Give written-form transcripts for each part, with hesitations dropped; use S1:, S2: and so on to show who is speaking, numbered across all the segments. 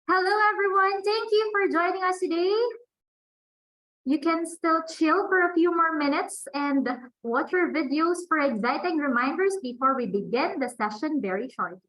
S1: Hello, everyone. Thank you for joining us today. You can still chill for a few more minutes and watch your videos for exciting reminders before we begin the session very shortly.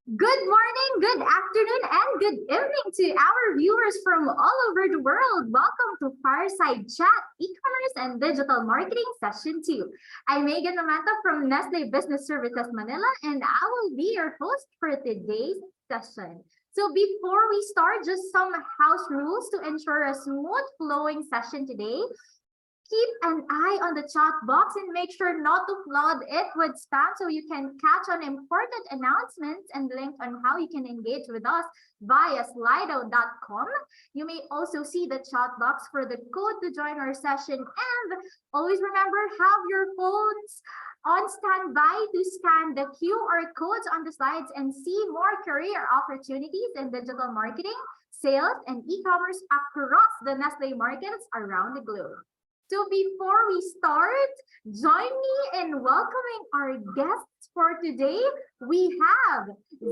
S1: Good morning, good afternoon, and good evening to our viewers from all over the world. Welcome to Fireside Chat, e-commerce and digital marketing session 2. I'm Megan Mamata from Nestlé Business Services Manila, and I will be your host for today's session. So before we start, just some house rules to ensure a smooth flowing session today. Keep an eye on the chat box and make sure not to flood it with spam so you can catch on important announcements and links on how you can engage with us via slido.com. You may also see the chat box for the code to join our session, and always remember, have your phones on standby to scan the QR codes on the slides and see more career opportunities in digital marketing, sales, and e-commerce across the Nestle markets around the globe. So before we start, join me in welcoming our guests for today. We have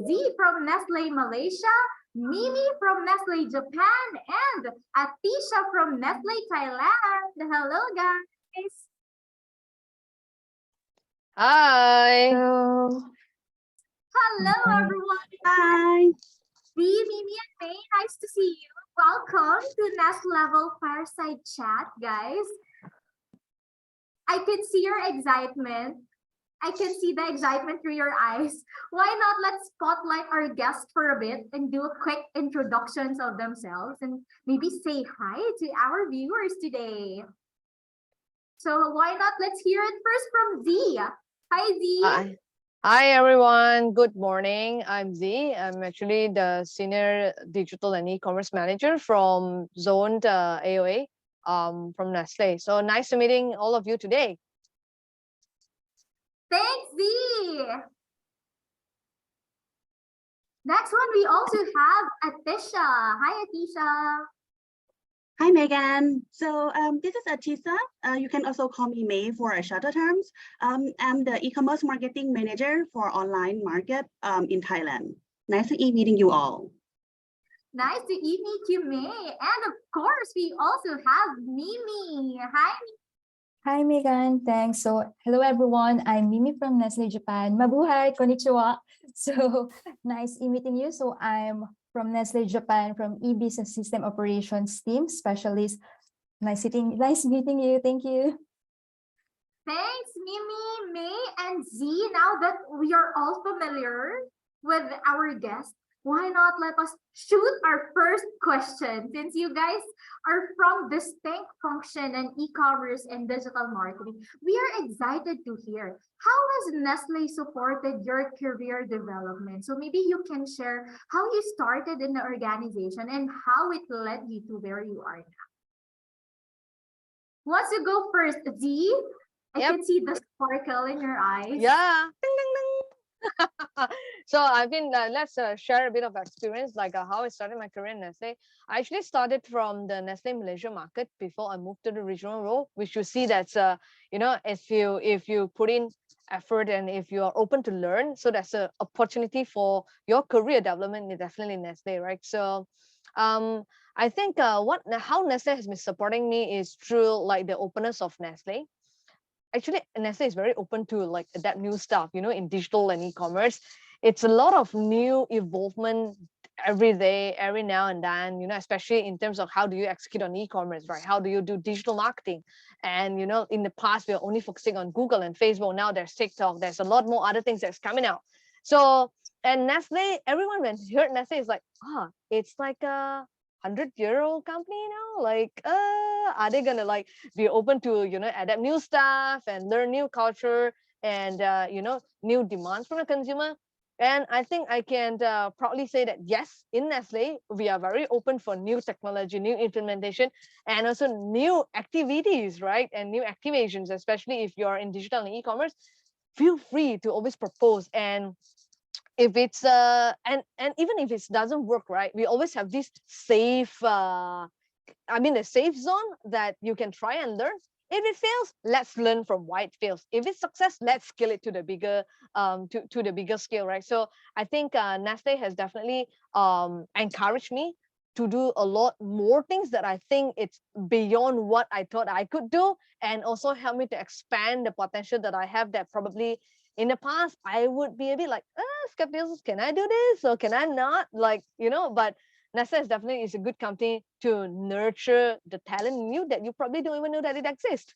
S1: Z from Nestlé Malaysia, Mimi from Nestlé Japan, and Atisha from Nestlé Thailand. Hello, guys.
S2: Hi.
S3: Hello.
S1: Hello,
S3: Hi.
S1: everyone.
S3: Hi.
S1: Z, Mimi, and May, nice to see you. Welcome to Next Level Fireside Chat, guys. I can see your excitement. I can see the excitement through your eyes. Why not let's spotlight our guest for a bit and do a quick introductions of themselves and maybe say hi to our viewers today. So why not let's hear it first from Z. Hi, Z.
S2: Hi. Hi, everyone. Good morning. I'm Z. I'm actually the Senior Digital and E-commerce Manager from Zoned AOA from Nestlé. So nice to meeting all of you today.
S1: Thanks, Z. Next one, we also have Atisha. Hi, Atisha.
S3: Hi, Megan. So this is Atisa. You can also call me May for a shorter terms. I'm the e-commerce marketing manager for online market in Thailand. Nice to meeting you all.
S1: Nice to meet you, May. And of course, we also have Mimi. Hi,
S4: Hi, Megan. Thanks. So, hello, everyone. I'm Mimi from Nestlé Japan. Mabuhay, konnichiwa. So, nice meeting you. So, I'm from Nestlé Japan, from e-business system operations team specialist. Nice meeting you. Thank you.
S1: Thanks, Mimi, May, and Z. Now that we are all familiar with our guest, why not let us shoot our first question? Since you guys are from distinct function and e-commerce and digital marketing, we are excited to hear how has Nestle supported your career development? So maybe you can share how you started in the organization and how it led you to where you are now. Wants to go first, Z? I can see the sparkle in your eyes.
S2: Yeah. Ding, ding, ding. So I've been, let's share a bit of experience, like how I started my career in Nestle. I actually started from the Nestlé Malaysia market before I moved to the regional role, which you see that's, if you put in effort and if you are open to learn, so that's an opportunity for your career development, definitely Nestle, right? So I think how Nestle has been supporting me is through like the openness of Nestle. Actually, Nestle is very open to like adapt new stuff, in digital and e-commerce. It's a lot of new evolvement every day, every now and then, especially in terms of how do you execute on e-commerce, right? How do you do digital marketing? And, in the past, we were only focusing on Google and Facebook. Now there's TikTok. There's a lot more other things that's coming out. So, and Nestle, everyone when heard Nestle is like, it's like a 100-year-old company now, like are they gonna like be open to adapt new stuff and learn new culture and new demands from the consumer? And I think I can proudly say that yes, in Nestle we are very open for new technology, new implementation, and also new activities, right? And new activations, especially if you're in digital and e-commerce. Feel free to always propose. And if it's and even if it doesn't work, right, we always have this safe the safe zone that you can try and learn. If it fails, let's learn from why it fails. If it's success, let's scale it to the bigger to the bigger scale, right? So I think Nestle has definitely encouraged me to do a lot more things that I think it's beyond what I thought I could do, and also help me to expand the potential that I have that probably in the past, I would be a bit like, skeptical, can I do this or can I not? Like, but Nestlé definitely is a good company to nurture the talent in you that you probably don't even know that it exists.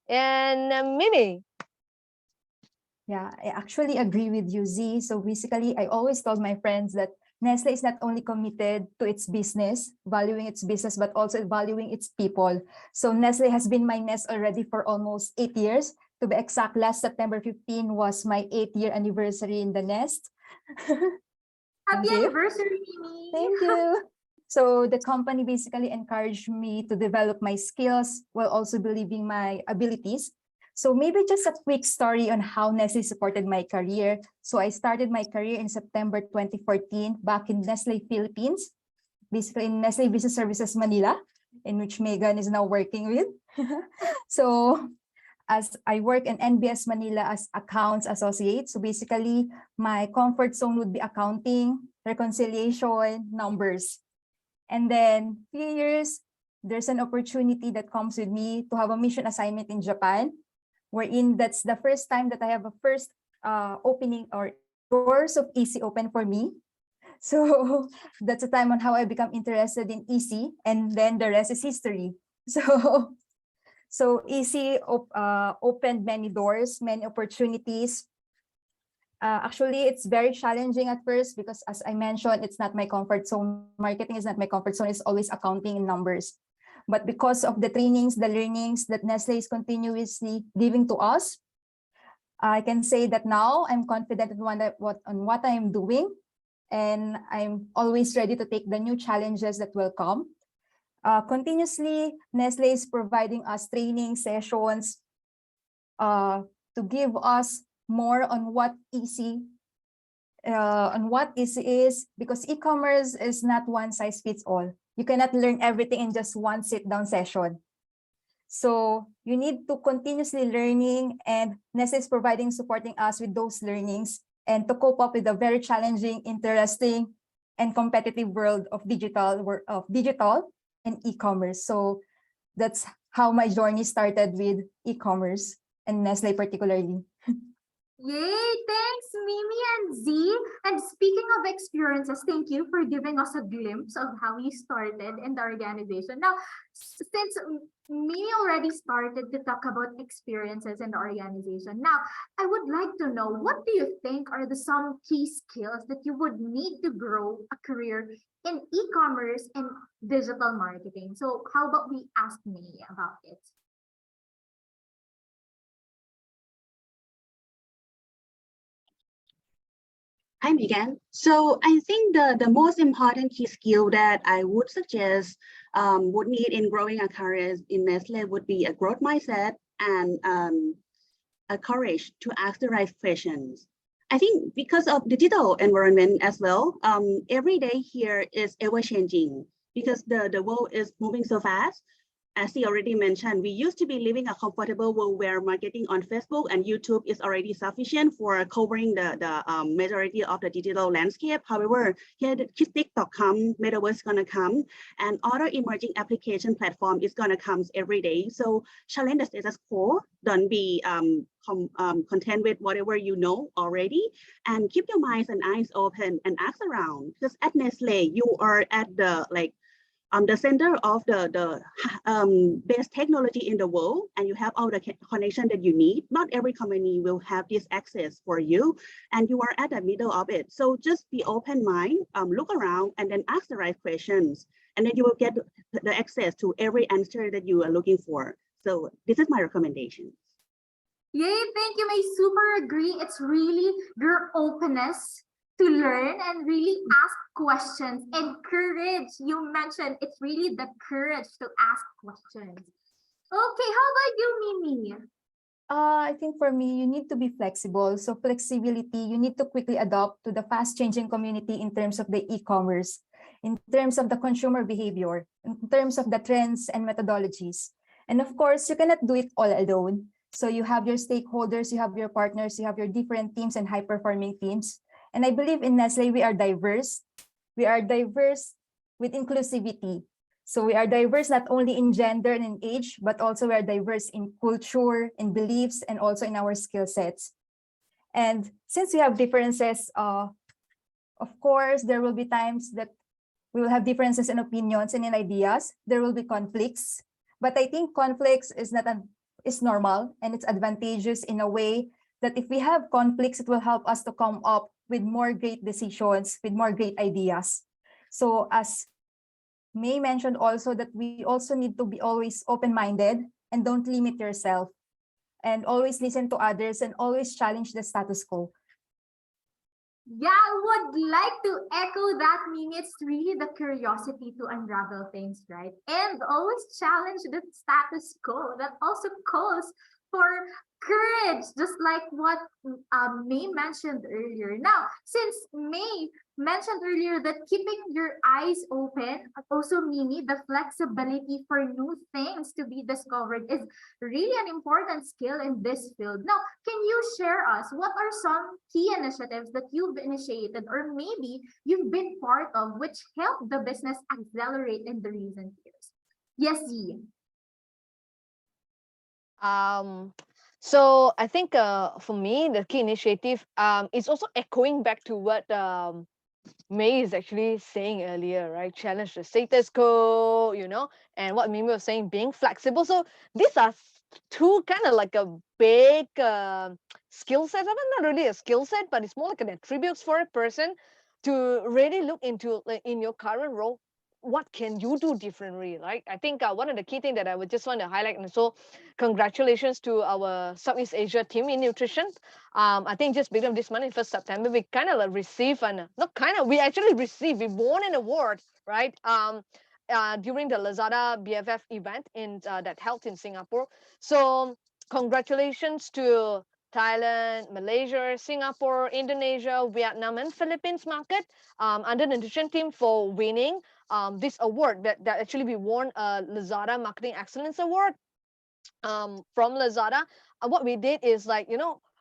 S2: And Mimi.
S4: Yeah, I actually agree with you, Z. So basically, I always told my friends that Nestle is not only committed to its business, valuing its business, but also valuing its people. So Nestle has been my nest already for almost 8 years. To be exact, last September 15 was my 8th-year anniversary in the nest.
S1: Happy
S4: Thank you.
S1: anniversary, Mimi.
S4: Thank you. So the company basically encouraged me to develop my skills while also believing my abilities. So maybe just a quick story on how Nestle supported my career. So I started my career in September 2014 back in Nestle Philippines, basically in Nestle Business Services Manila, in which Megan is now working with. So as I work in NBS Manila as accounts associate. So basically my comfort zone would be accounting, reconciliation, numbers. And then few years, there's an opportunity that comes with me to have a mission assignment in Japan, wherein that's the first time that I have a first opening or doors of EC open for me. So that's a time on how I become interested in EC, and then the rest is history. So EC opened many doors, many opportunities. Actually, it's very challenging at first because, as I mentioned, it's not my comfort zone. Marketing is not my comfort zone. It's always accounting and numbers. But because of the trainings, the learnings that Nestle is continuously giving to us, I can say that now I'm confident on what I'm doing, and I'm always ready to take the new challenges that will come. Continuously, Nestle is providing us training sessions to give us more on what EC is, because e-commerce is not one size fits all. You cannot learn everything in just one sit-down session. So you need to continuously learning, and Nestle is supporting us with those learnings and to cope up with the very challenging, interesting, and competitive world of digital and e-commerce. So that's how my journey started with e-commerce and Nestle particularly.
S1: Yay! Thanks, Mimi and Z. And speaking of experiences, thank you for giving us a glimpse of how you started in the organization. Now, since Mimi already started to talk about experiences in the organization, now I would like to know, what do you think are some key skills that you would need to grow a career in e-commerce and digital marketing? So how about we ask Mimi about it?
S3: Hi, Megan. So I think the most important key skill that I would suggest would need in growing a career in Nestle would be a growth mindset and a courage to ask the right questions. I think because of digital environment as well, every day here is ever changing because the world is moving so fast. As he already mentioned, we used to be living a comfortable world where marketing on Facebook and YouTube is already sufficient for covering the majority of the digital landscape. However, here TikTok come, Metaverse gonna come, and other emerging application platform is gonna come every day. So challenge the status quo. Don't be content with whatever you know already, and keep your minds and eyes open and ask around. Because at Nestle, you are at the center of the best technology in the world, and you have all the connection that you need. Not every company will have this access for you, and you are at the middle of it. So just be open mind, look around, and then ask the right questions, and then you will get the access to every answer that you are looking for. So this is my recommendation.
S1: Yay, thank you. I super agree. It's really your openness to learn and really ask questions, and courage. You mentioned it's really the courage to ask questions. Okay, how about you, Mimi?
S4: I think for me, you need to be flexible. So flexibility, you need to quickly adapt to the fast changing community in terms of the e-commerce, in terms of the consumer behavior, in terms of the trends and methodologies. And of course, you cannot do it all alone. So you have your stakeholders, you have your partners, you have your different teams and high-performing teams. And I believe in Nestle, we are diverse. We are diverse with inclusivity. So we are diverse not only in gender and in age, but also we are diverse in culture, in beliefs, and also in our skill sets. And since we have differences, of course, there will be times that we will have differences in opinions and in ideas. There will be conflicts, but I think conflicts is normal, and it's advantageous in a way that if we have conflicts, it will help us to come up with more great decisions, with more great ideas. So as May mentioned also, that we also need to be always open-minded and don't limit yourself, and always listen to others and always challenge the status quo.
S1: Yeah, I would like to echo that, Mimi. It's really the curiosity to unravel things, right? And always challenge the status quo. That also calls for courage, just like what May mentioned earlier. Now, since May mentioned earlier that keeping your eyes open, also Mimi, the flexibility for new things to be discovered is really an important skill in this field. Now, can you share us what are some key initiatives that you've initiated or maybe you've been part of which helped the business accelerate in the recent years? Yes, Z.
S2: So I think for me, the key initiative is also echoing back to what May is actually saying earlier, right? Challenge the status quo, and what Mimi was saying, being flexible. So these are two kind of like a big skill set. I mean, not really a skill set, but it's more like an attributes for a person to really look into, like, in your current role, what can you do differently, right? I think one of the key things that I would just want to highlight, and so congratulations to our Southeast Asia team in nutrition. I think just beginning of this month, in 1st September, we kind of received, and not kind of, we actually received, we won an award, right? During the Lazada BFF event that held in Singapore. So congratulations to Thailand, Malaysia, Singapore, Indonesia, Vietnam, and Philippines market under the nutrition team for winning this award that actually we won a Lazada Marketing Excellence Award from Lazada. What we did is, like,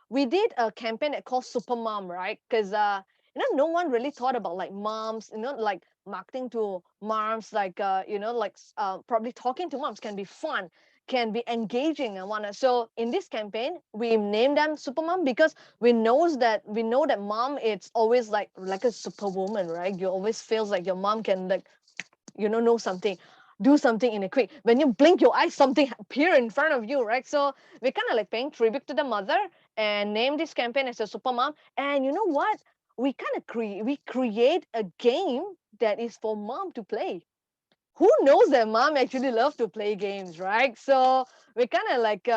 S2: we did a campaign that called Super Mom, right? Because no one really thought about like moms, like marketing to moms, like probably talking to moms can be fun, can be engaging and whatnot. So in this campaign, we named them Super Mom because we know that mom, it's always like a superwoman, right? You always feels like your mom can, like, know something, do something in a quick, when you blink your eyes, something appear in front of you, right? So we're kind of like paying tribute to the mother and name this campaign as a Super Mom. And you know what, we kind of create a game that is for mom to play. Who knows that mom actually love to play games, right? So we kind of like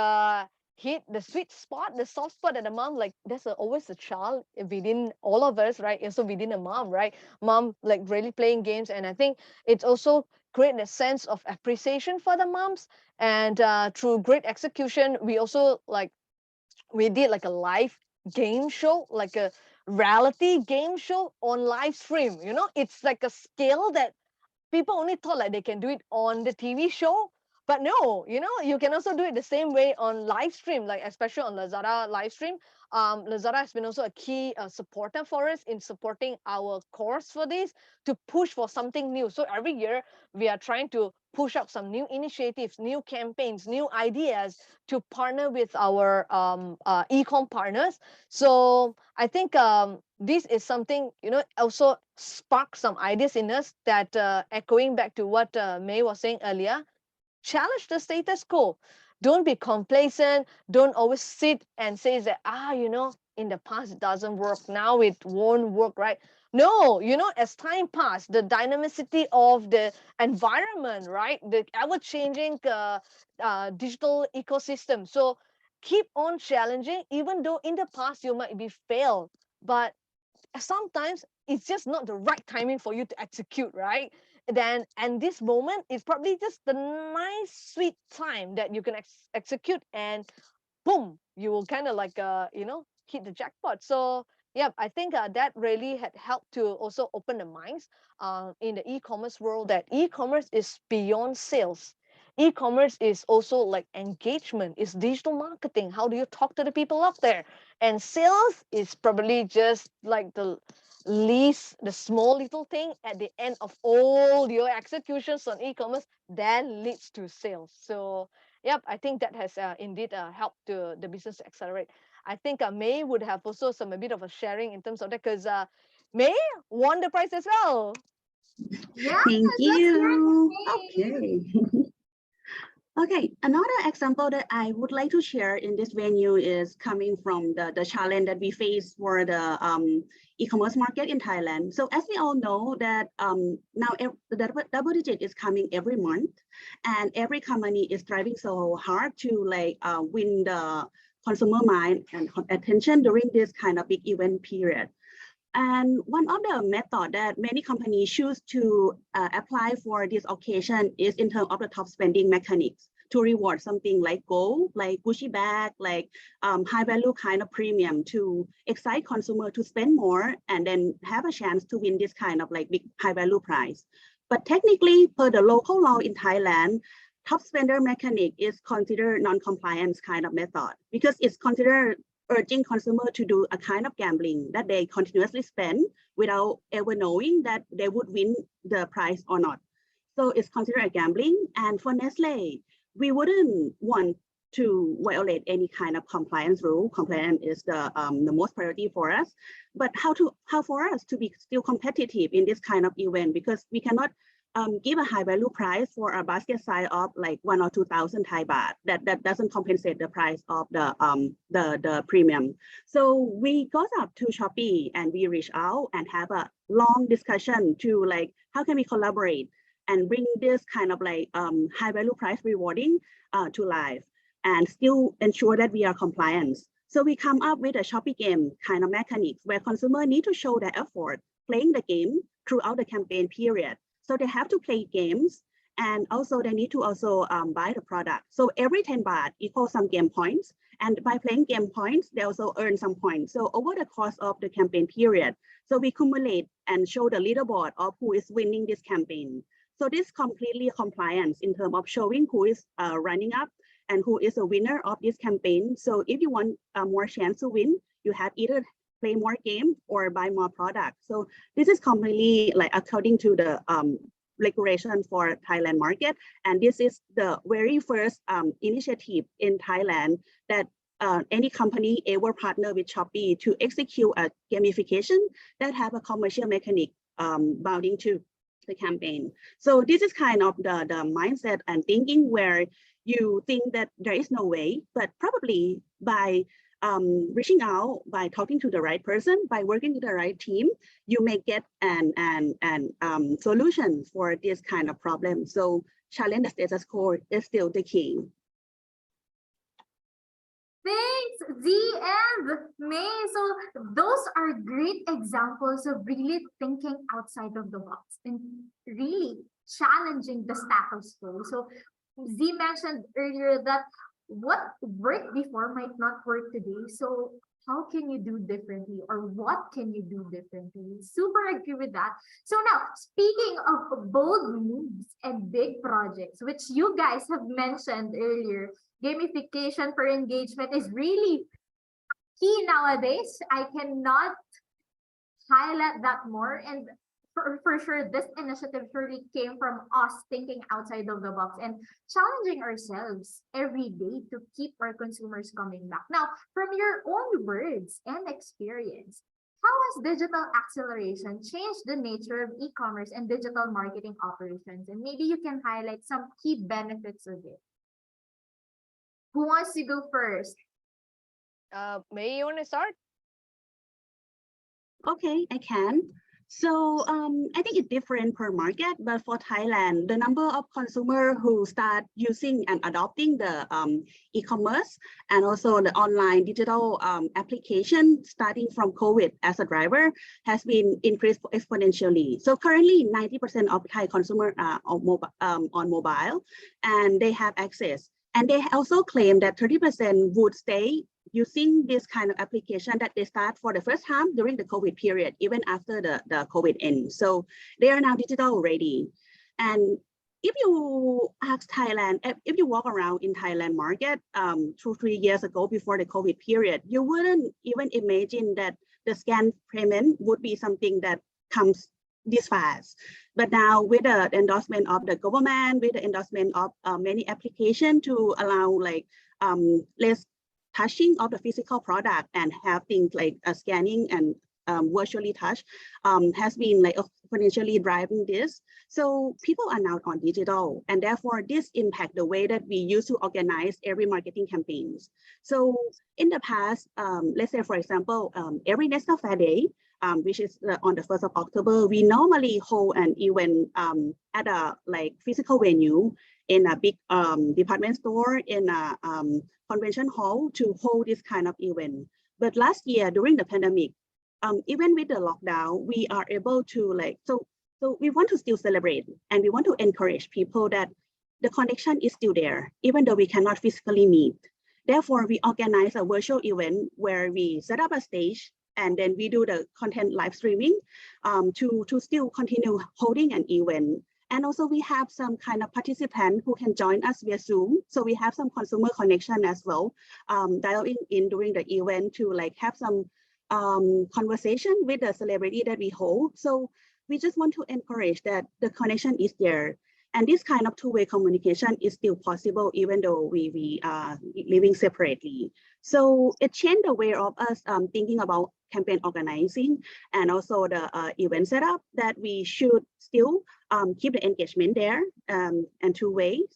S2: hit the sweet spot, the soft spot at the mom. Like, there's always a child within all of us, right? Also within a mom, right? Mom like really playing games, and I think it's also create a sense of appreciation for the moms. And through great execution, we also we did like a live game show, like a reality game show on live stream. It's like a skill that people only thought like they can do it on the TV show, but no, you can also do it the same way on live stream, like especially on Lazada live stream. Lazada has been also a key supporter for us in supporting our course for this, to push for something new. So every year we are trying to push up some new initiatives, new campaigns, new ideas to partner with our e-com partners. So I think this is something, also spark some ideas in us that echoing back to what May was saying earlier, challenge the status quo. Don't be complacent. Don't always sit and say that, in the past it doesn't work, now it won't work, right? No, as time passed, the dynamicity of the environment, right? The ever-changing digital ecosystem. So keep on challenging, even though in the past you might be failed, but sometimes it's just not the right timing for you to execute, right? And this moment is probably just the nice sweet time that you can execute, and boom, you will kind of like hit the jackpot. So yeah, I think that really had helped to also open the minds in the e-commerce world, that e-commerce is beyond sales. E-commerce is also like engagement, is digital marketing. How do you talk to the people out there? And sales is probably just like the small little thing at the end of all your executions on e-commerce then leads to sales. So yep, I think that has indeed helped the business accelerate. I think May would have also a bit of a sharing in terms of that, because May won the prize as well.
S1: Yeah,
S3: Thank
S1: let's hear it
S3: you.
S1: from May.
S3: Okay. Okay, another example that I would like to share in this venue is coming from the challenge that we face for the e-commerce market in Thailand. So as we all know that now the double digit is coming every month, and every company is striving so hard to like win the consumer mind and attention during this kind of big event period. And one of the methods that many companies choose to apply for this occasion is in terms of the top spending mechanics to reward something like gold, like Gucci bag, like high value kind of premium to excite consumer to spend more and then have a chance to win this kind of like big high value prize. But technically, per the local law in Thailand, top spender mechanic is considered non-compliance kind of method because it's considered urging consumer to do a kind of gambling that they continuously spend without ever knowing that they would win the prize or not. So it's considered a gambling. And for Nestlé, we wouldn't want to violate any kind of compliance rule. Compliance is the most priority for us. But how for us to be still competitive in this kind of event, because we cannot give a high value price for a basket size of like 1,000 or 2,000 Thai baht. That doesn't compensate the price of the premium. So we got up to Shopee and we reach out and have a long discussion to like how can we collaborate and bring this kind of like high value price rewarding to life and still ensure that we are compliant. So we come up with a Shopee game kind of mechanics where consumer need to show their effort playing the game throughout the campaign period. So they have to play games and also they need to also buy the product. So every 10 baht equals some game points. And by playing game points, they also earn some points. So over the course of the campaign period, so we accumulate and show the leaderboard of who is winning this campaign. So this completely compliance in terms of showing who is running up and who is a winner of this campaign. So if you want more chance to win, you have either play more game or buy more products. So this is completely like according to the regulation for Thailand market. And this is the very first initiative in Thailand that any company ever partner with Shopee to execute a gamification that have a commercial mechanic bounding to the campaign. So this is kind of the mindset and thinking where you think that there is no way, but probably by reaching out, by talking to the right person, by working with the right team, you may get an solution for this kind of problem. So challenge the status quo is still the key.
S1: Thanks, Z and May. So those are great examples of really thinking outside of the box and really challenging the status quo. So Z mentioned earlier that what worked before might not work today. So how can you do differently or what can you do differently? Super agree with that. So now, speaking of bold moves and big projects, which you guys have mentioned earlier, gamification for engagement is really key nowadays. I cannot highlight that more. And for sure, this initiative surely came from us thinking outside of the box and challenging ourselves every day to keep our consumers coming back. Now, from your own words and experience, how has digital acceleration changed the nature of e-commerce and digital marketing operations? And maybe you can highlight some key benefits of it. Who wants to go first?
S2: May, you want to start?
S3: Okay, I can. So I think it's different per market, but for Thailand, the number of consumers who start using and adopting the e-commerce and also the online digital application starting from COVID as a driver has been increased exponentially. So currently 90% of Thai consumers are on mobile and they have access. And they also claim that 30% would stay using this kind of application that they start for the first time during the COVID period, even after the COVID ends. So they are now digital ready. And if you ask Thailand, if you walk around in Thailand market 2-3 years ago before the COVID period, you wouldn't even imagine that the scan payment would be something that comes this fast. But now with the endorsement of the government, with the endorsement of many applications to allow like less touching of the physical product and have things like scanning and virtually touch has been like exponentially driving this. So people are now on digital, and therefore this impact the way that we used to organize every marketing campaigns. So in the past, let's say for example, every Nestlé Fair Day, which is on the 1st of October, we normally hold an event at a like physical venue in a big department store, in a convention hall to hold this kind of event. But last year during the pandemic, even with the lockdown, we are able to like, so we want to still celebrate, and we want to encourage people that the connection is still there, even though we cannot physically meet. Therefore, we organize a virtual event where we set up a stage, and then we do the content live streaming to still continue holding an event. And also we have some kind of participant who can join us via Zoom. So we have some consumer connection as well, dialing in during the event to like have some conversation with the celebrity that we hold. So we just want to encourage that the connection is there. And this kind of two-way communication is still possible even though we are living separately. So it changed the way of us thinking about campaign organizing and also the event setup, that we should still keep the engagement there and two ways.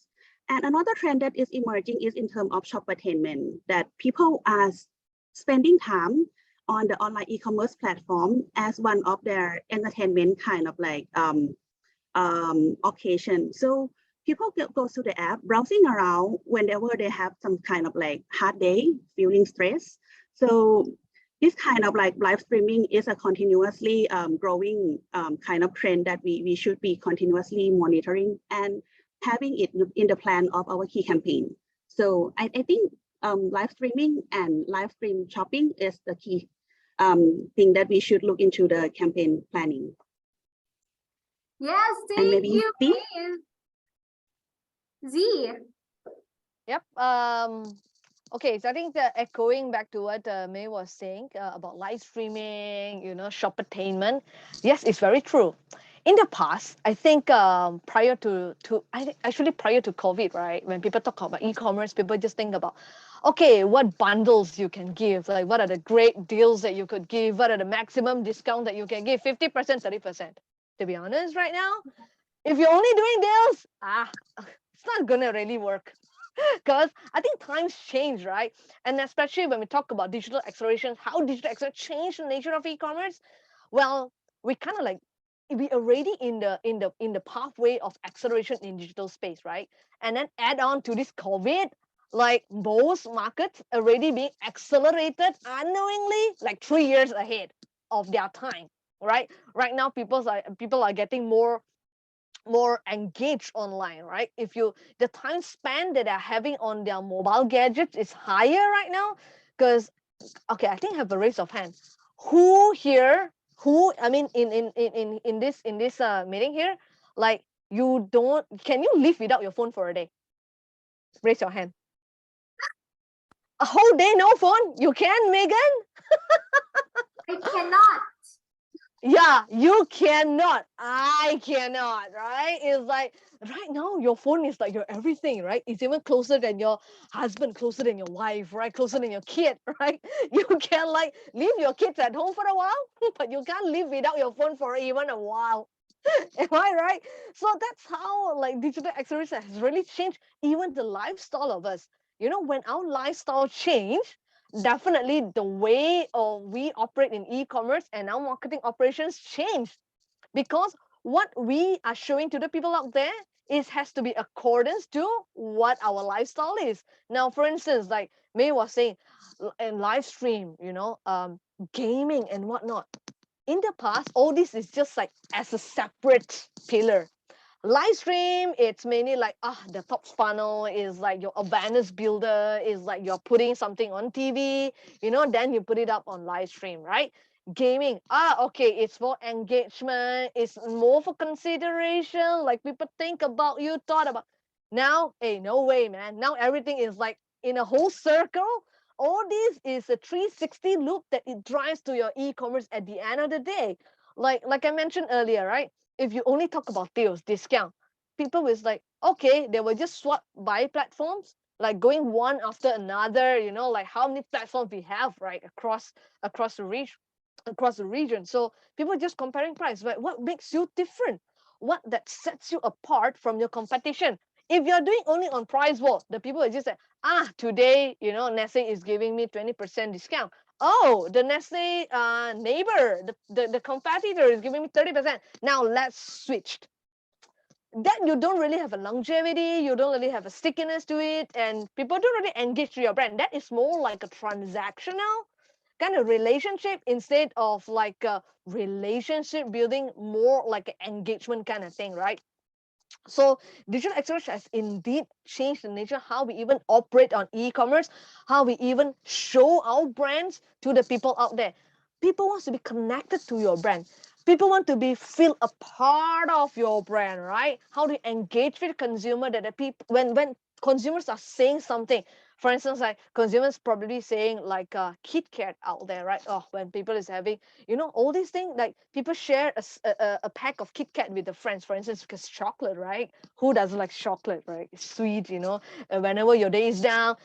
S3: And another trend that is emerging is in terms of shoppertainment, that people are spending time on the online e-commerce platform as one of their entertainment kind of like occasion. So people go to the app, browsing around whenever they have some kind of like hard day, feeling stress. So this kind of like live streaming is a continuously growing kind of trend that we should be continuously monitoring and having it in the plan of our key campaign. So I think live streaming and live stream shopping is the key thing that we should look into the campaign planning.
S1: Yes,
S3: And
S1: thank
S3: maybe
S1: you,
S3: Steve?
S1: Z.
S2: Yep. Okay, so I think echoing back to what May was saying about live streaming, shoppertainment. Yes, it's very true. In the past, I think prior to COVID, right? When people talk about e-commerce, people just think about, okay, what bundles you can give, like what are the great deals that you could give, what are the maximum discount that you can give, 50%, 30%. To be honest, right now, if you're only doing deals, it's not gonna really work. Because I think times change, right? And especially when we talk about digital acceleration, how digital acceleration changed the nature of e-commerce. Well, we kind of like we already in the pathway of acceleration in digital space, right? And then add on to this COVID, like most markets already being accelerated unknowingly, like 3 years ahead of their time, right? Right now, people are getting more engaged online, right? The time span that they're having on their mobile gadgets is higher right now. Because okay, I think I have a raise of hand. Who here, I mean in this meeting here, like can you live without your phone for a day? Raise your hand. A whole day no phone? You can, Megan?
S1: I cannot.
S2: Yeah, you cannot. I cannot, right? It's like right now your phone is like your everything, right? It's even closer than your husband, closer than your wife, right? Closer than your kid, right? You can like leave your kids at home for a while, but you can't live without your phone for even a while. Am I right? So that's how like digital acceleration has really changed even the lifestyle of us. When our lifestyle change, definitely the way we operate in e-commerce and our marketing operations change, because what we are showing to the people out there has to be accordance to what our lifestyle is. Now, for instance, like May was saying, and live stream, gaming and whatnot. In the past, all this is just like as a separate pillar. Live stream, it's mainly like the top funnel is like your awareness builder, is like you're putting something on TV, then you put it up on live stream, right? Gaming, okay, it's for engagement, it's more for consideration, like people think about you, thought about. Now, hey, no way, man. Now everything is like in a whole circle. All this is a 360 loop that it drives to your e-commerce at the end of the day. Like I mentioned earlier, right? If you only talk about deals, discount, people was like, okay, they will just swap by platforms. like going one after another, like how many platforms we have, right, across the region. So people just comparing price, but what makes you different? What that sets you apart from your competition? If you're doing only on price war, the people will just say, today, Nestle is giving me 20% discount. Oh, the Nestle neighbor, the competitor is giving me 30%. Now let's switch. Then you don't really have a longevity, you don't really have a stickiness to it, and people don't really engage to your brand. That is more like a transactional kind of relationship instead of like a relationship building, more like an engagement kind of thing, right? So digital acceleration has indeed changed the nature how we even operate on e-commerce, how we even show our brands to the people out there. People want to be connected to your brand. People want to feel a part of your brand, right? How do you engage with consumer, that the people, when consumers are saying something, for instance, like consumers probably saying like Kit Kat out there, right? Oh, when people is having, all these things, like people share a pack of Kit Kat with the friends, for instance, because chocolate, right? Who doesn't like chocolate, right? It's sweet, whenever your day is down,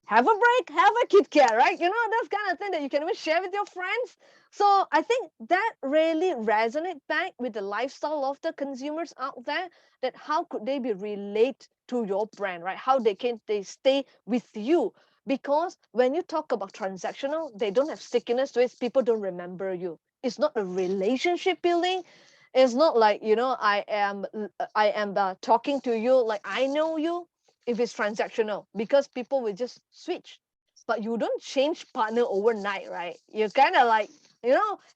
S2: have a break, have a Kit Kat, right? That's kind of thing that you can even share with your friends. So I think that really resonates back with the lifestyle of the consumers out there, that how could they be relate to your brand, right? How they stay with you. Because when you talk about transactional, they don't have stickiness to it. People don't remember you. It's not a relationship building. It's not like, I am talking to you like I know you, if it's transactional, because people will just switch. But you don't change partner overnight, right? You kind of like,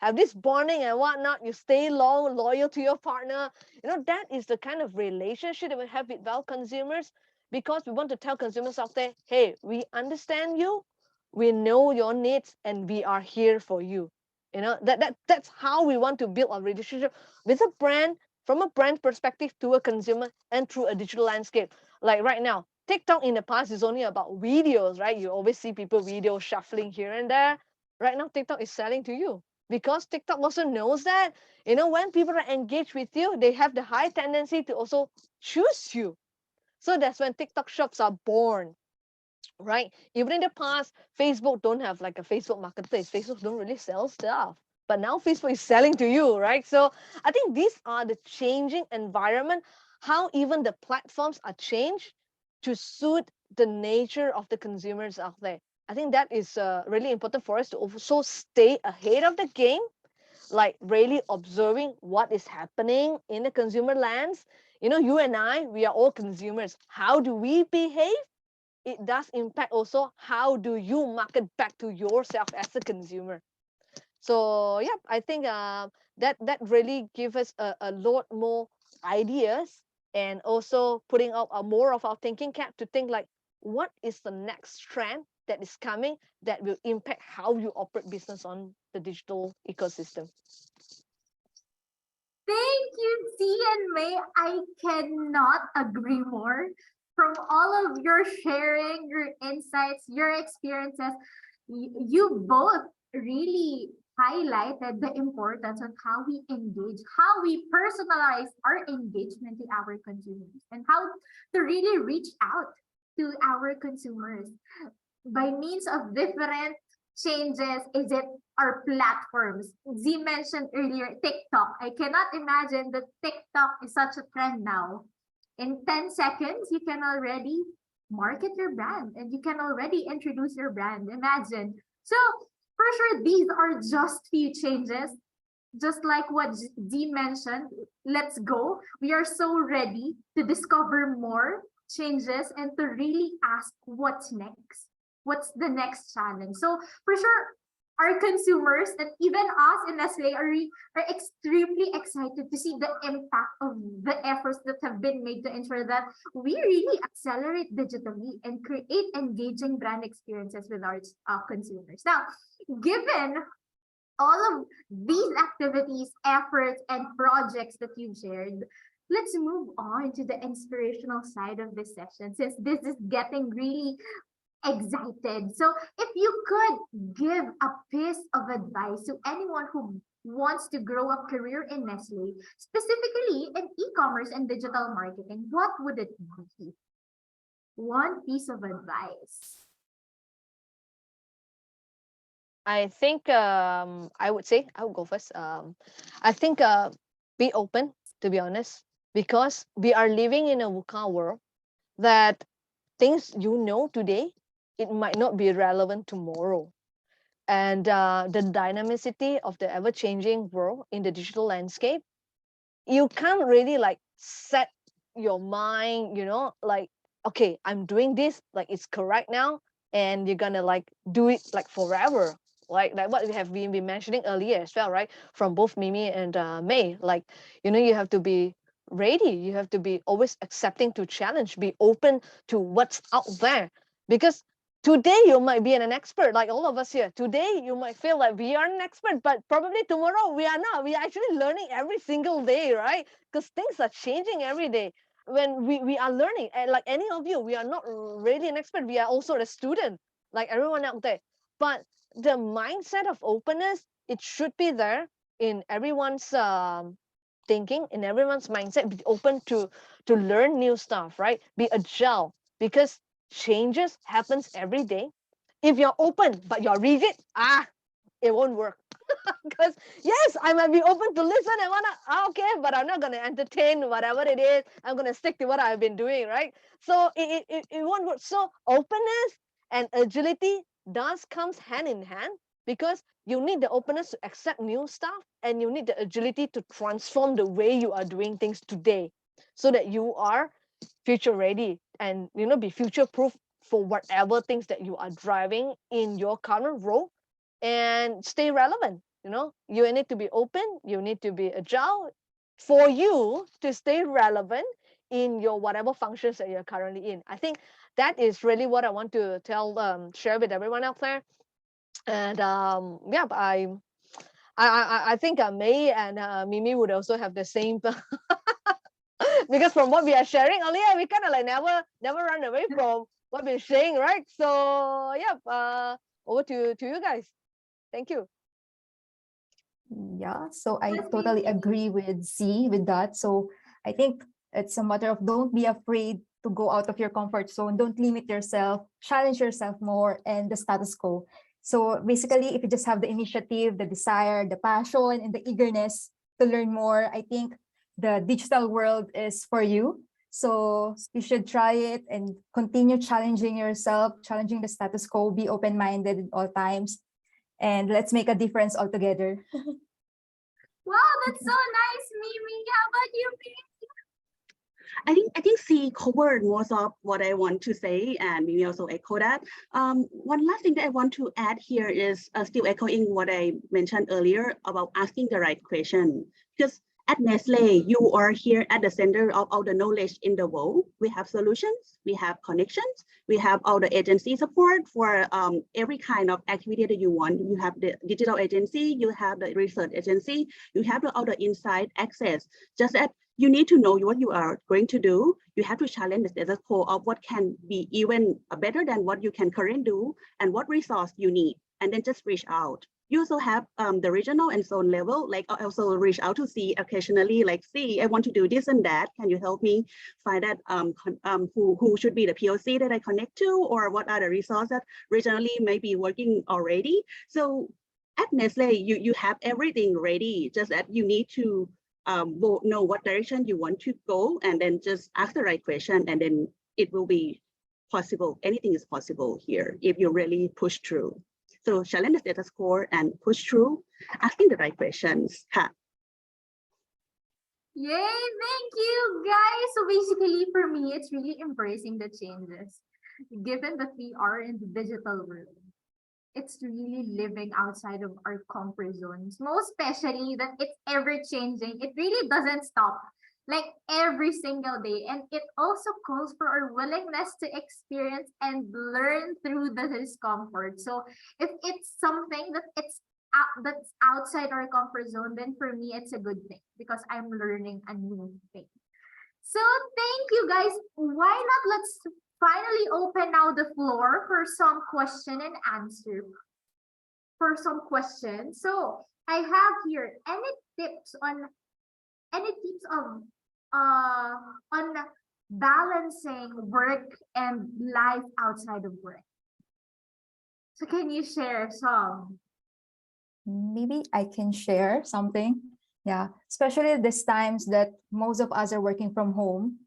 S2: have this bonding and whatnot. You stay loyal to your partner. That is the kind of relationship that we have with our consumers, because we want to tell consumers out there, hey, we understand you, we know your needs, and we are here for you. That's how we want to build our relationship with a brand, from a brand perspective to a consumer, and through a digital landscape. Like right now, TikTok in the past is only about videos, right? You always see people video shuffling here and there. Right now, TikTok is selling to you, because TikTok also knows that, when people are engaged with you, they have the high tendency to also choose you. So that's when TikTok shops are born, right? Even in the past, Facebook don't have like a Facebook marketplace. Facebook don't really sell stuff. But now Facebook is selling to you, right? So I think these are the changing environment, how even the platforms are changed to suit the nature of the consumers out there. I think that is really important for us to also stay ahead of the game, like really observing what is happening in the consumer lands. You and I, we are all consumers. How do we behave? It does impact also how do you market back to yourself as a consumer. So yeah, I think that really gives us a lot more ideas, and also putting out more of our thinking cap to think like, what is the next trend that is coming that will impact how you operate business on the digital ecosystem.
S1: Thank you, T and May. I cannot agree more. From all of your sharing, your insights, your experiences, you both really highlighted the importance of how we engage, how we personalize our engagement to our consumers, and how to really reach out to our consumers by means of different changes. Is it our platforms? Z mentioned earlier TikTok. I cannot imagine that TikTok is such a trend now. In 10 seconds, you can already market your brand and you can already introduce your brand. Imagine. So for sure, these are just few changes. Just like what Z mentioned, let's go. We are so ready to discover more changes and to really ask what's next. What's the next challenge? So for sure, our consumers and even us in Nestlé are extremely excited to see the impact of the efforts that have been made to ensure that we really accelerate digitally and create engaging brand experiences with our consumers. Now, given all of these activities, efforts, and projects that you've shared, let's move on to the inspirational side of this session, since this is getting really excited. So if you could give a piece of advice to anyone who wants to grow a career in Nestle, specifically in e-commerce and digital marketing, what would it be? one piece of advice?
S2: I think I would say I would go first. I think be open, to be honest, because we are living in a VUCA world that things you know today, it might not be relevant tomorrow. And the dynamicity of the ever-changing world in the digital landscape, you can't really like set your mind, like, okay, I'm doing this, like it's correct now, and you're gonna like do it like forever. Like what we have been mentioning earlier as well, right? From both Mimi and May, like, you have to be ready. You have to be always accepting to challenge, be open to what's out there. Because today you might be an expert, like all of us here. Today you might feel like we are an expert, but probably tomorrow we are not. We are actually learning every single day, right? Because things are changing every day. When we are learning, and like any of you, we are not really an expert. We are also a student, like everyone out there. But the mindset of openness, it should be there in everyone's thinking, in everyone's mindset. Be open to learn new stuff, right? Be agile, because changes happens every day. If you're open but you're rigid, it won't work. Because yes, I might be open to listen and wanna okay, but I'm not gonna entertain whatever it is. I'm gonna stick to what I've been doing, right? So it won't work. So openness and agility does comes hand in hand, because you need the openness to accept new stuff, and you need the agility to transform the way you are doing things today, so that you are future ready, and be future proof for whatever things that you are driving in your current role, and stay relevant. You need to be open, you need to be agile for you to stay relevant in your whatever functions that you're currently in. I think that is really what I want to share with everyone out there. And yeah, I think May and Mimi would also have the same because from what we are sharing earlier, we kind of like never run away from what we're saying, right? So yeah, over to you guys. Thank you.
S4: Yeah, so I
S1: Yes,
S4: totally
S1: Mimi.
S4: agree with Z with that. So I think it's a matter of don't be afraid to go out of your comfort zone. Don't limit yourself, challenge yourself more and the status quo. So basically, if you just have the initiative, the desire, the passion, and the eagerness to learn more, I think the digital world is for you. So you should try it and continue challenging yourself, challenging the status quo, be open-minded at all times, and let's make a difference altogether.
S1: Wow, that's so nice, Mimi. How about you, Mimi?
S3: I think C covered most of what I want to say, and maybe also echo that. One last thing that I want to add here is still echoing what I mentioned earlier about asking the right question. Because at Nestlé, you are here at the center of all the knowledge in the world. We have solutions, we have connections, we have all the agency support for every kind of activity that you want. You have the digital agency, you have the research agency, you have all the inside access. Just that you need to know what you are going to do. You have to challenge the status quo of what can be even better than what you can currently do and what resource you need, and then just reach out. You also have the regional and zone level, like I also reach out to C occasionally, like C, I want to do this and that. Can you help me find that who should be the POC that I connect to, or what are the resources that regionally may be working already? So at Nestlé, you have everything ready, just that you need to know what direction you want to go, and then just ask the right question, and then it will be possible. Anything is possible here if you really push through. So challenge the status quo and push through, asking the right questions.
S1: Yay, thank you, guys. So basically, for me, it's really embracing the changes. Given that we are in the digital world, it's really living outside of our comfort zones, most especially that it's ever changing. It really doesn't stop, like every single day. And it also calls for our willingness to experience and learn through the discomfort. So if it's something that that's outside our comfort zone, then for me, it's a good thing because I'm learning a new thing. So thank you guys. Why not let's finally open now the floor for some question and answer for some questions. So I have here any tips of on balancing work and life outside of work? So can you share some?
S4: Maybe I can share something. Yeah, especially these times that most of us are working from home.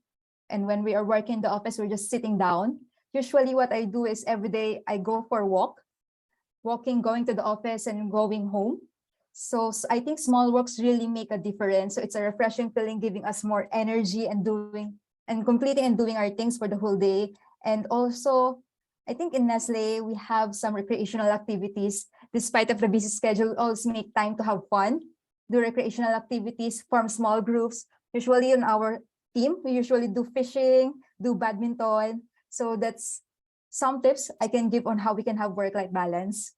S4: And when we are working in the office, we're just sitting down. Usually what I do is every day I go for a walk, walking, going to the office and going home. So I think small walks really make a difference. So it's a refreshing feeling, giving us more energy and completing and doing our things for the whole day. And also, I think in Nestle, we have some recreational activities. Despite of the busy schedule, we always make time to have fun, do recreational activities, form small groups. Usually in our team, we usually do fishing, do badminton. So that's some tips I can give on how we can have work-life balance.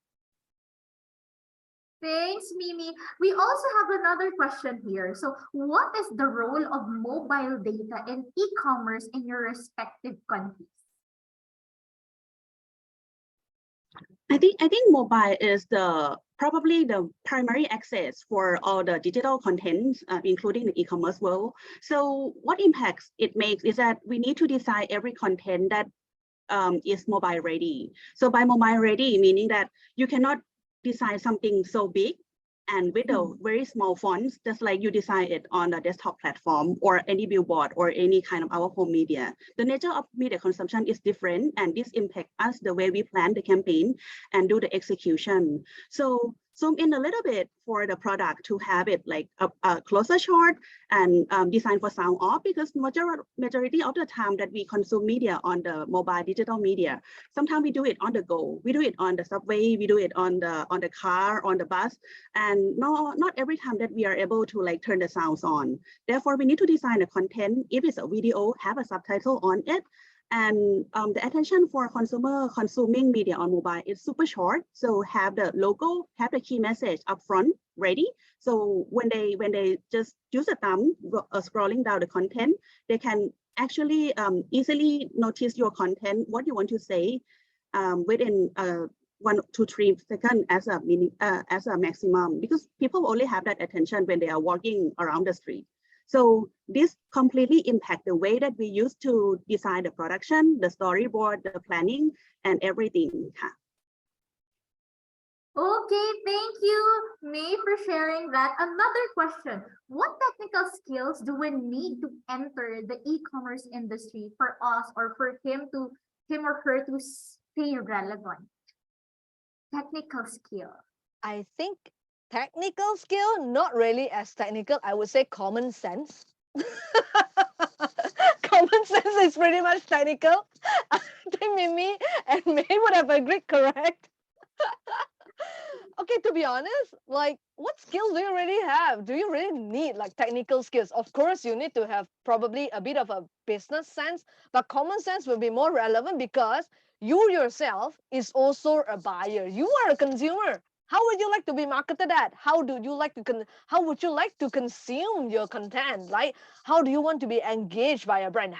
S1: Thanks, Mimi. We also have another question here. So what is the role of mobile data in e-commerce in your respective countries?
S3: I think mobile is probably the primary access for all the digital content, including the e-commerce world. So what impacts it makes is that we need to design every content that is mobile ready. So by mobile ready, meaning that you cannot design something so big and with a very small fonts, just like you design it on a desktop platform or any billboard or any kind of our home media. The nature of media consumption is different, and this impacts us the way we plan the campaign and do the execution. So zoom in a little bit for the product to have it like a closer shot and design for sound off, because majority of the time that we consume media on the mobile digital media, sometimes we do it on the go, we do it on the subway, we do it on the car, on the bus, and not every time that we are able to like turn the sounds on. Therefore, we need to design the content. If it's a video, have a subtitle on it. And the attention for consumer consuming media on mobile is super short. So have the logo, have the key message up front ready. So when they just use a thumb scrolling down the content, they can actually easily notice your content, what you want to say within 1 to 3 seconds as a maximum, because people only have that attention when they are walking around the street. So this completely impact the way that we used to design the production, the storyboard, the planning, and everything.
S1: Okay, thank you, May, for sharing that. Another question. What technical skills do we need to enter the e-commerce industry for us or for him or her to stay relevant? Technical skill.
S2: I think technical skill, not really as technical. I would say common sense. Common sense is pretty much technical. I think Mimi and May would have agreed, correct? Okay, to be honest, like what skills do you really have? Do you really need like technical skills? Of course, you need to have probably a bit of a business sense, but common sense will be more relevant because you yourself is also a buyer. You are a consumer. How would you like to be marketed at? How do you like to how would you like to consume your content? Like how do you want to be engaged by a brand?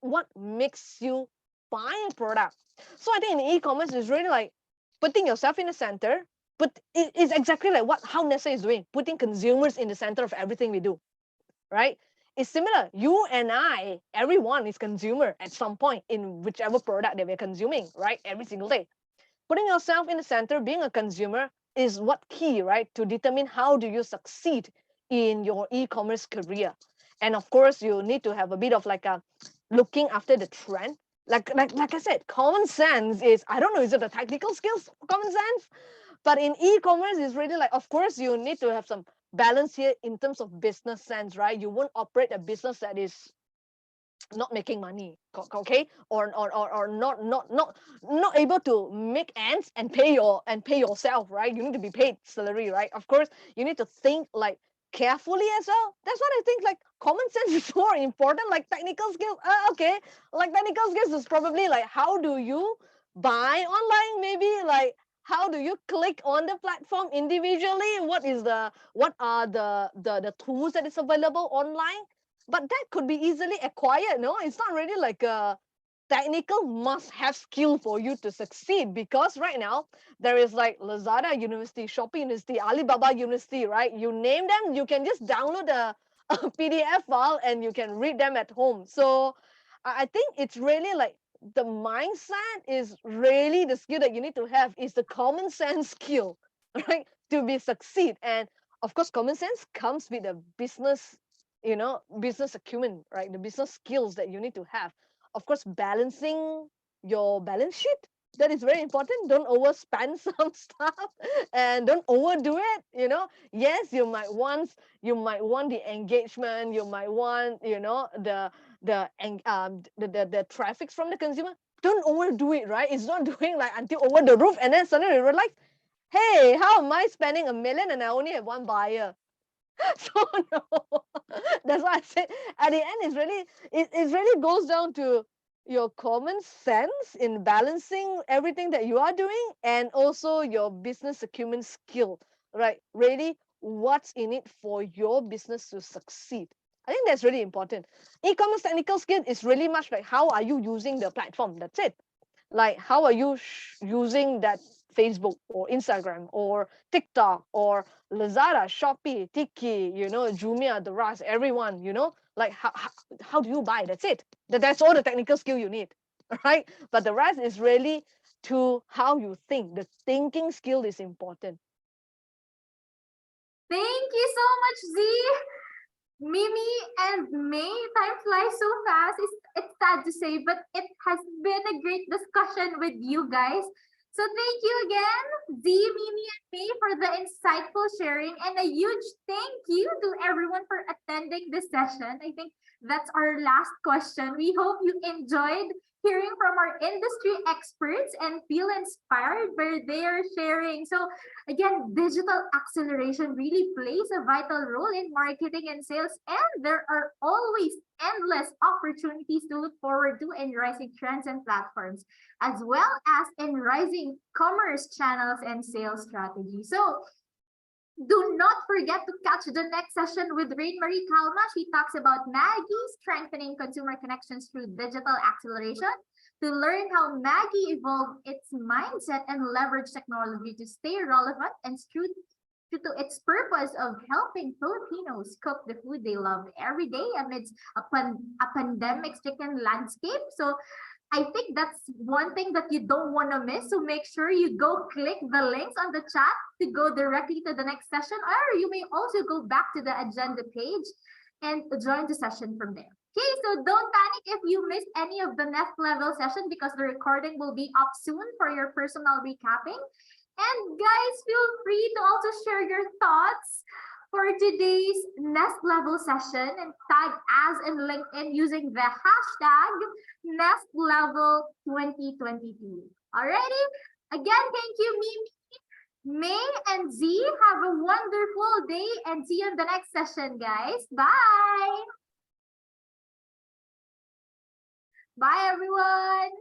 S2: What makes you buy a product? So I think in e-commerce is really like putting yourself in the center, but it's exactly like how Nestlé is doing, putting consumers in the center of everything we do, right? It's similar. You and I, everyone is consumer at some point in whichever product that we're consuming, right? Every single day. Putting yourself in the center, being a consumer is what key, right? To determine how do you succeed in your e-commerce career. And of course, you need to have a bit of like a looking after the trend. Like I said, common sense is, I don't know, is it a technical skills, common sense? But in e-commerce, it's really like, of course, you need to have some balance here in terms of business sense, right? You won't operate a business that is not making money, okay, or not able to make ends and pay yourself, right? You need to be paid salary, right? Of course, you need to think like carefully as well. That's what I think. Like common sense is more important. Like technical skills, okay, like technical skills is probably like how do you buy online, maybe like how do you click on the platform individually? What are the tools that is available online? But that could be easily acquired. No, it's not really like a technical must-have skill for you to succeed, because right now there is like Lazada University, Shopee University, Alibaba University, right? You name them, you can just download a PDF file and you can read them at home. So I think it's really like the mindset is really the skill that you need to have, is the common sense skill, right? To be succeed. And of course, common sense comes with a business, business acumen, right? The business skills that you need to have. Of course, balancing your balance sheet, that is very important. Don't overspend some stuff and don't overdo it. Yes, you might want the engagement, you might want the traffics from the consumer. Don't overdo it, right? It's not doing like until over the roof, and then suddenly you realize, hey, how am I spending $1 million and I only have one buyer? So no, that's why I said at the end, it really goes down to your common sense in balancing everything that you are doing, and also your business acumen skill, right? Really, what's in it for your business to succeed? I think that's really important. E-commerce technical skill is really much like, how are you using the platform? That's it. Like, how are you using that Facebook or Instagram or TikTok or Lazada, Shopee, Tiki, Jumia, the Ras, everyone, like how do you buy? That's it. That's all the technical skill you need, right? But the rest is really to how you think. The thinking skill is important.
S1: Thank you so much, Z. Mimi and May, time flies so fast. It's sad to say, but it has been a great discussion with you guys. So thank you again, Z, Mimi, and May, for the insightful sharing, and a huge thank you to everyone for attending this session. I think that's our last question. We hope you enjoyed hearing from our industry experts and feel inspired by their sharing. So again, digital acceleration really plays a vital role in marketing and sales, and there are always endless opportunities to look forward to in rising trends and platforms, as well as in rising commerce channels and sales strategies. So do not forget to catch the next session with Rain Marie Calma. She talks about Maggie strengthening consumer connections through digital acceleration, to learn how Maggie evolved its mindset and leverage technology to stay relevant and true to its purpose of helping Filipinos cook the food they love every day amidst a pandemic-stricken landscape. So I think that's one thing that you don't want to miss. So make sure you go click the links on the chat to go directly to the next session, or you may also go back to the agenda page and join the session from there. Okay, so don't panic if you missed any of the next level session, because the recording will be up soon for your personal recapping. And guys, feel free to also share your thoughts for today's next level session and tag us in LinkedIn using the hashtag NextLevel2022. Alrighty, again, thank you, Mimi, May, and Z. Have a wonderful day and see you in the next session, guys. Bye. Bye, everyone.